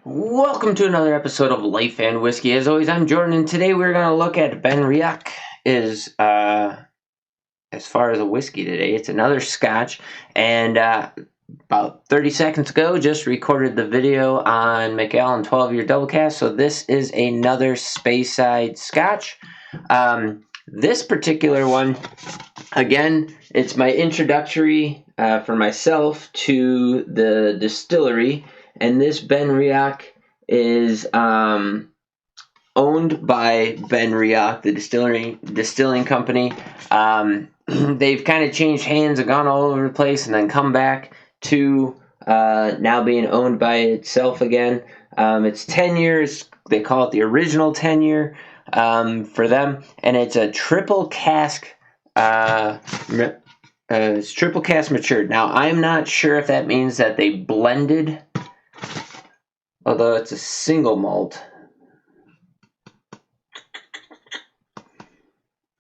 Welcome to another episode of Life and Whiskey. As always, I'm Jordan, and today we're going to look at Benriach. Is as far as a whiskey today, it's another Scotch, and about 30 seconds ago, just recorded the video on Macallan 12-year double cask. So this is another Speyside Scotch. This particular one, again, it's my introductory for myself to the distillery. And this Benriach is owned by Benriach, the distilling company. They've kind of changed hands and gone all over the place, and then come back to now being owned by itself again. It's 10 years. They call it the original 10-year for them, and it's a triple cask. It's triple cask matured. Now, I'm not sure if that means that they blended, although it's a single malt.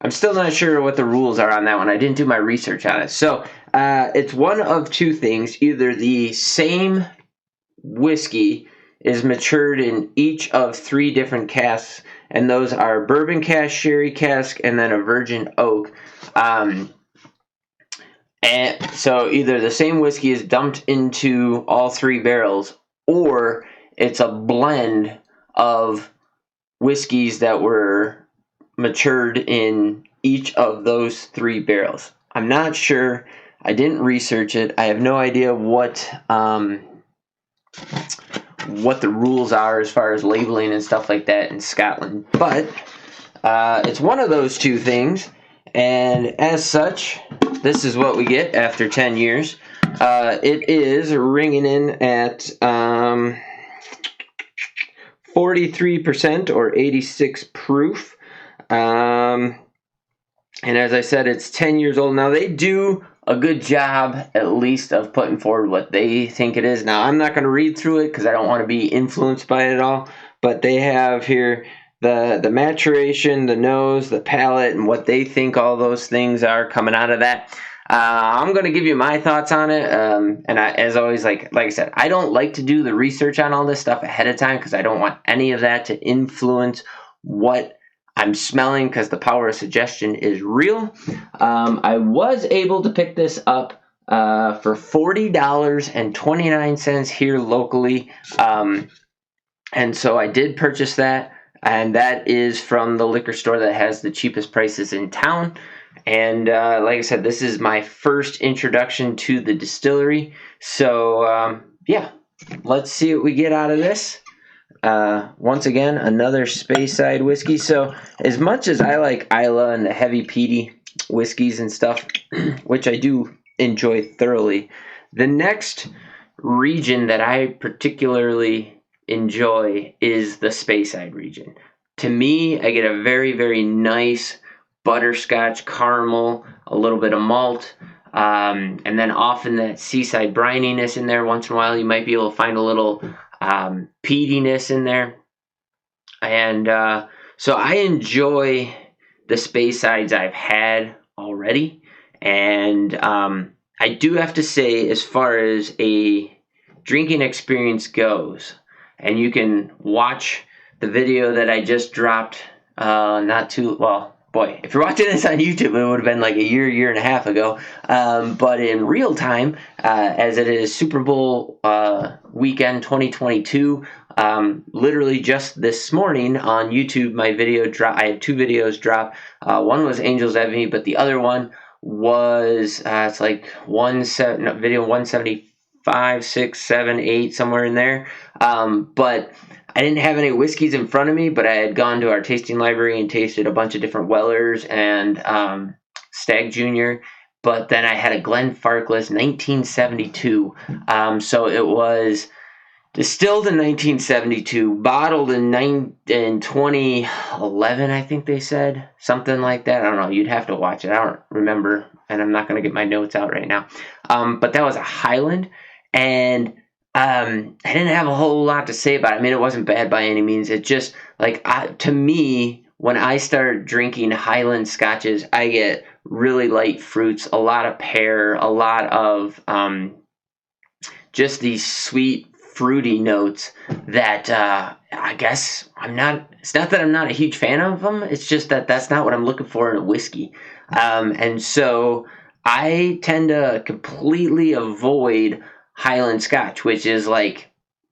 I'm still not sure what the rules are on that one. I didn't do my research on it. So it's one of two things. Either the same whiskey is matured in each of three different casks, and those are bourbon cask, sherry cask, and then a virgin oak. And so either the same whiskey is dumped into all three barrels, or it's a blend of whiskeys that were matured in each of those three barrels. I'm not sure. I didn't research it. I have no idea what the rules are as far as labeling and stuff like that in Scotland. But it's one of those two things, and as such, this is what we get after 10 years. It is ringing in at 43% or 86 proof. And as I said, it's 10 years old. Now, they do a good job, at least, of putting forward what they think it is. Now, I'm not going to read through it because I don't want to be influenced by it at all. But they have here the maturation, the nose, the palate, and what they think all those things are coming out of that. I'm going to give you my thoughts on it, and as always, like I said, I don't like to do the research on all this stuff ahead of time because I don't want any of that to influence what I'm smelling, because the power of suggestion is real. I was able to pick this up for $40.29 here locally, and so I did purchase that, and that is from the liquor store that has the cheapest prices in town. And like I said, this is my first introduction to the distillery. So, yeah, let's see what we get out of this. Once again, another Speyside whiskey. So, as much as I like Islay and the heavy peaty whiskeys and stuff, which I do enjoy thoroughly, the next region that I particularly enjoy is the Speyside region. To me, I get a very, very nice butterscotch, caramel, a little bit of malt, and then often that seaside brininess in there. Once in a while, you might be able to find a little peatiness in there. And so I enjoy the Speysides I've had already. And I do have to say, as far as a drinking experience goes, and you can watch the video that I just dropped boy, if you're watching this on YouTube, it would have been like a year and a half ago. But in real time, as it is Super Bowl weekend 2022, literally just this morning on YouTube, my video I had two videos drop. One was Angels Envy, but the other one was it's like video 175, 6, 7, 8, somewhere in there. But I didn't have any whiskeys in front of me, but I had gone to our tasting library and tasted a bunch of different Wellers and Stag Junior. But then I had a Glenfarclas 1972. So it was distilled in 1972, bottled in 2011, I think they said. Something like that. I don't know. You'd have to watch it. I don't remember, and I'm not going to get my notes out right now. But that was a Highland, and I didn't have a whole lot to say about it. I mean, it wasn't bad by any means. It just, to me, when I start drinking Highland scotches, I get really light fruits, a lot of pear, a lot of just these sweet fruity notes that I guess it's not that I'm not a huge fan of them. It's just that that's not what I'm looking for in a whiskey. And so I tend to completely avoid Highland Scotch, which is like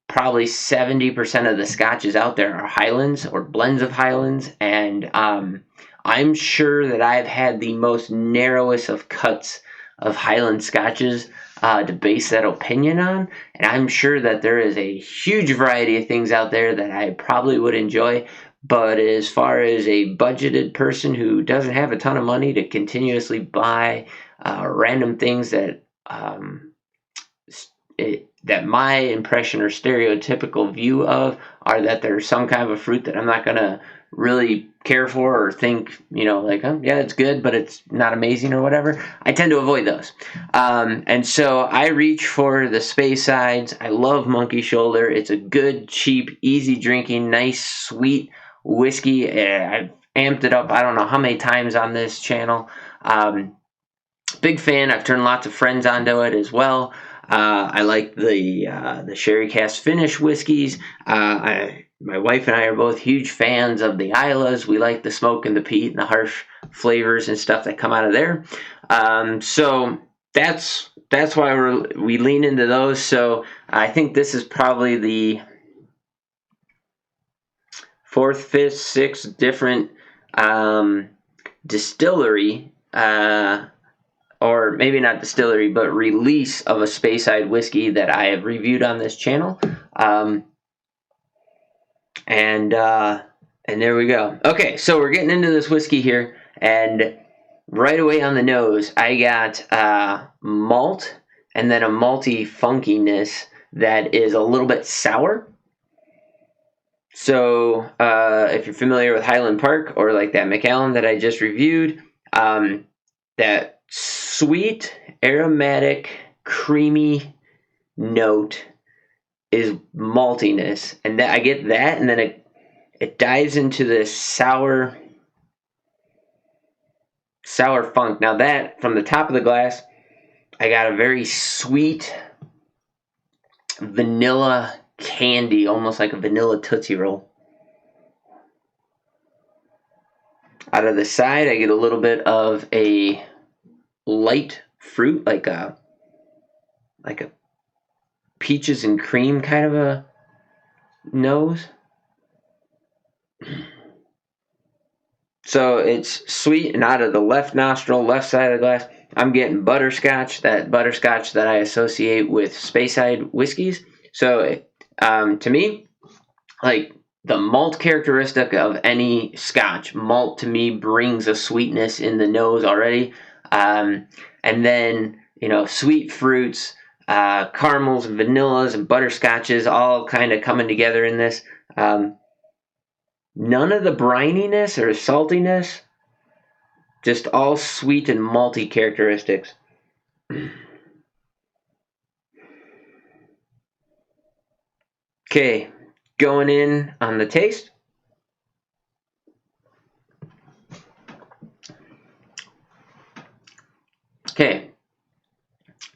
probably 70% of the scotches out there are Highlands or blends of Highlands. And I'm sure that I've had the most narrowest of cuts of Highland Scotches to base that opinion on. And I'm sure that there is a huge variety of things out there that I probably would enjoy. But as far as a budgeted person who doesn't have a ton of money to continuously buy random things that that my impression or stereotypical view of are that there's some kind of a fruit that I'm not going to really care for or think, like, oh, yeah, it's good, but it's not amazing or whatever. I tend to avoid those. And so I reach for the Speysides. I love Monkey Shoulder. It's a good, cheap, easy drinking, nice, sweet whiskey. I've amped it up I don't know how many times on this channel. Big fan. I've turned lots of friends onto it as well. I like the sherry cask finish whiskeys. My wife and I are both huge fans of the Islas. We like the smoke and the peat and the harsh flavors and stuff that come out of there. So that's why we lean into those. So I think this is probably the 4th, 5th, 6th different distillery, or maybe not distillery, but release of a Speyside whiskey that I have reviewed on this channel. And there we go. Okay, so we're getting into this whiskey here, and right away on the nose, I got malt, and then a malty funkiness that is a little bit sour. So if you're familiar with Highland Park or like that Macallan that I just reviewed, that sweet, aromatic, creamy note is maltiness, and that I get that, and then it dives into this sour funk. Now that from the top of the glass, I got a very sweet vanilla candy, almost like a vanilla Tootsie Roll. Out of the side, I get a little bit of a light fruit, like a peaches and cream kind of a nose. So it's sweet, and out of the left nostril, left side of the glass, I'm getting butterscotch, that butterscotch that I associate with Speyside whiskeys. So to me, like the malt characteristic of any scotch, malt to me brings a sweetness in the nose already. And then, sweet fruits, caramels and vanillas and butterscotches all kind of coming together in this. None of the brininess or saltiness, just all sweet and malty characteristics. Okay, going in on the taste. Okay,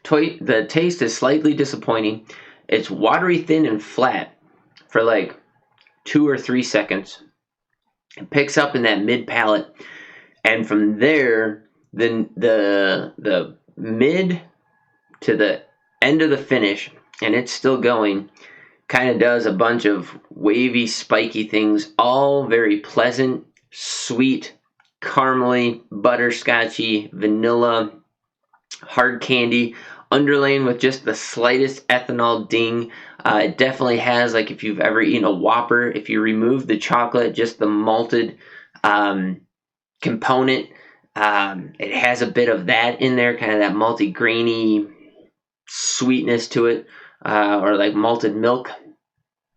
the taste is slightly disappointing. It's watery, thin, and flat for like 2 or 3 seconds. It picks up in that mid palate, and from there, then the mid to the end of the finish, and it's still going, kind of does a bunch of wavy, spiky things, all very pleasant, sweet, caramely, butterscotchy, vanilla, hard candy, underlain with just the slightest ethanol ding. It definitely has, like if you've ever eaten a Whopper, if you remove the chocolate, just the malted component, it has a bit of that in there, kind of that malty, grainy sweetness to it, or like malted milk,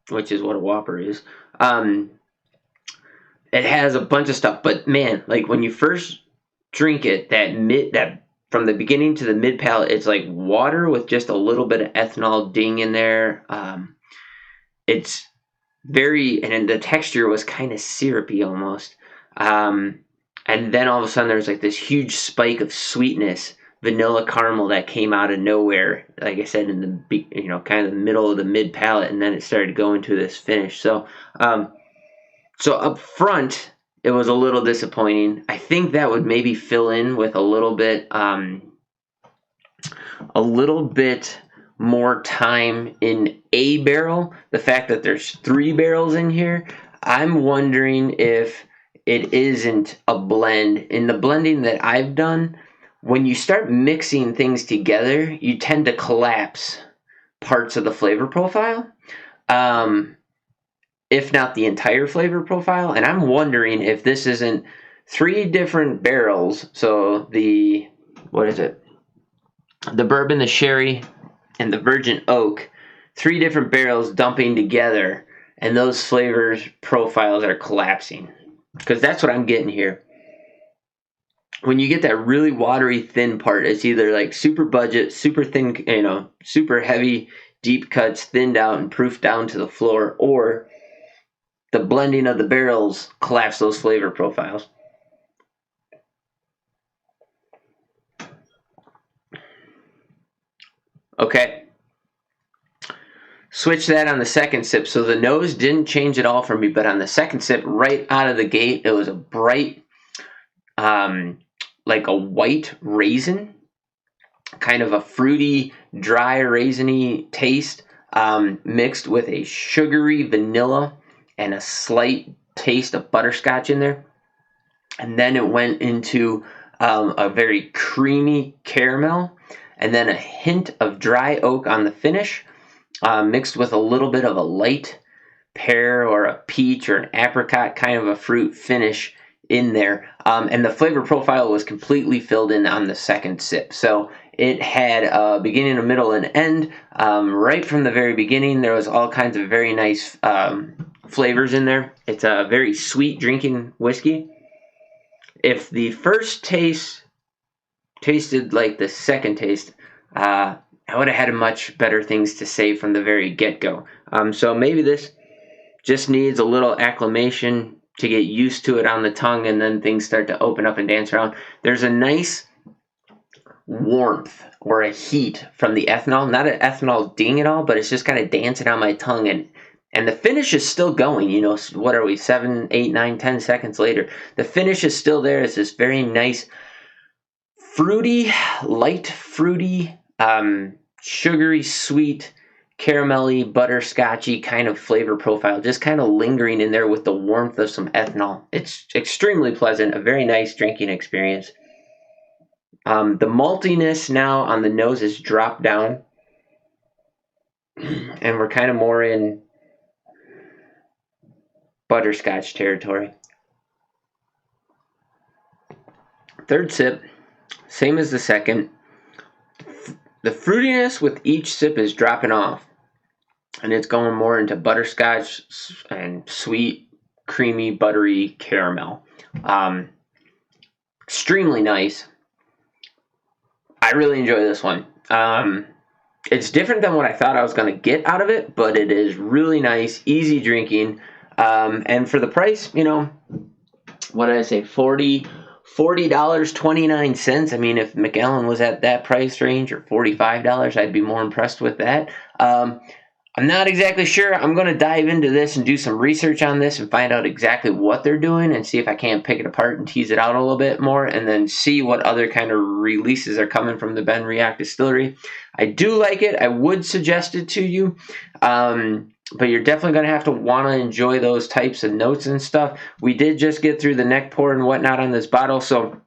which is what a Whopper is. It has a bunch of stuff, but man, like when you first drink it, that from the beginning to the mid palate, it's like water with just a little bit of ethanol ding in there. It's very, and the texture was kind of syrupy almost. And then all of a sudden there's like this huge spike of sweetness vanilla caramel that came out of nowhere. Like I said, in the kind of the middle of the mid palate, and then it started going to this finish. So, so up front, it was a little disappointing. I think that would maybe fill in with a little bit more time in a barrel. The fact that there's 3 barrels in here, I'm wondering if it isn't a blend. In the blending that I've done, when you start mixing things together, you tend to collapse parts of the flavor profile, if not the entire flavor profile. And I'm wondering if this isn't 3 different barrels. So the bourbon, the sherry, and the virgin oak, 3 different barrels dumping together, and those flavors profiles are collapsing. Because that's what I'm getting here. When you get that really watery thin part, it's either like super budget, super thin, super heavy, deep cuts, thinned out and proofed down to the floor, or the blending of the barrels collapse those flavor profiles. Okay. Switch that on the second sip. So the nose didn't change at all for me, but on the second sip, right out of the gate, it was a bright, like a white raisin, kind of a fruity, dry, raisiny taste, mixed with a sugary vanilla and a slight taste of butterscotch in there. And then it went into a very creamy caramel, and then a hint of dry oak on the finish, mixed with a little bit of a light pear or a peach or an apricot kind of a fruit finish in there. And the flavor profile was completely filled in on the second sip. So it had a beginning, a middle, and end. Right from the very beginning, there was all kinds of very nice flavors in there. It's a very sweet drinking whiskey. If the first taste tasted like the second taste, I would have had much better things to say from the very get-go. So maybe this just needs a little acclimation to get used to it on the tongue, and then things start to open up and dance around. There's a nice warmth or a heat from the ethanol. Not an ethanol ding at all, but it's just kind of dancing on my tongue, and the finish is still going. What are we, 7, 8, 9, 10 seconds later? The finish is still there. It's this very nice, fruity, light fruity, sugary, sweet, caramelly, butterscotchy kind of flavor profile, just kind of lingering in there with the warmth of some ethanol. It's extremely pleasant, a very nice drinking experience. The maltiness now on the nose is dropped down, and we're kind of more in butterscotch territory. Third sip, same as the second. The fruitiness with each sip is dropping off, and it's going more into butterscotch and sweet, creamy, buttery caramel. Extremely nice. I really enjoy this one. It's different than what I thought I was going to get out of it, but it is really nice, easy drinking. And for the price, what did I say, $40.29. I mean, if Macallan was at that price range, or $45, I'd be more impressed with that. I'm not exactly sure. I'm going to dive into this and do some research on this and find out exactly what they're doing and see if I can't pick it apart and tease it out a little bit more, and then see what other kind of releases are coming from the Benriach distillery. I do like it. I would suggest it to you. But you're definitely going to have to want to enjoy those types of notes and stuff. We did just get through the neck pour and whatnot on this bottle, so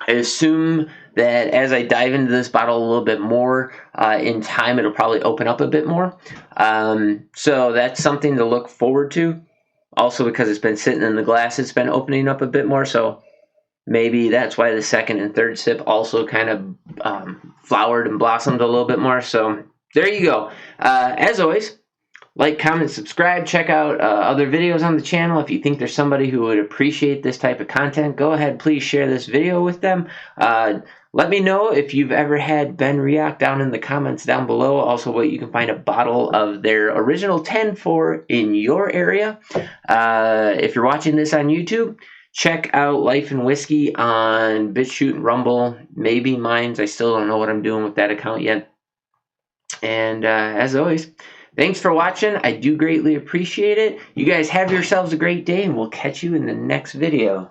I assume that as I dive into this bottle a little bit more in time, it'll probably open up a bit more. So that's something to look forward to. Also, because it's been sitting in the glass, it's been opening up a bit more, so maybe that's why the second and third sip also kind of flowered and blossomed a little bit more. So there you go. As always, like, comment, subscribe, check out other videos on the channel. If you think there's somebody who would appreciate this type of content, go ahead, please share this video with them. Let me know if you've ever had Benriach down in the comments down below. Also, what you can find a bottle of their original 10 for in your area. If you're watching this on YouTube, Check out Life and Whiskey on BitChute and Rumble. Maybe Minds. I still don't know what I'm doing with that account yet. And as always, thanks for watching. I do greatly appreciate it. You guys have yourselves a great day, and we'll catch you in the next video.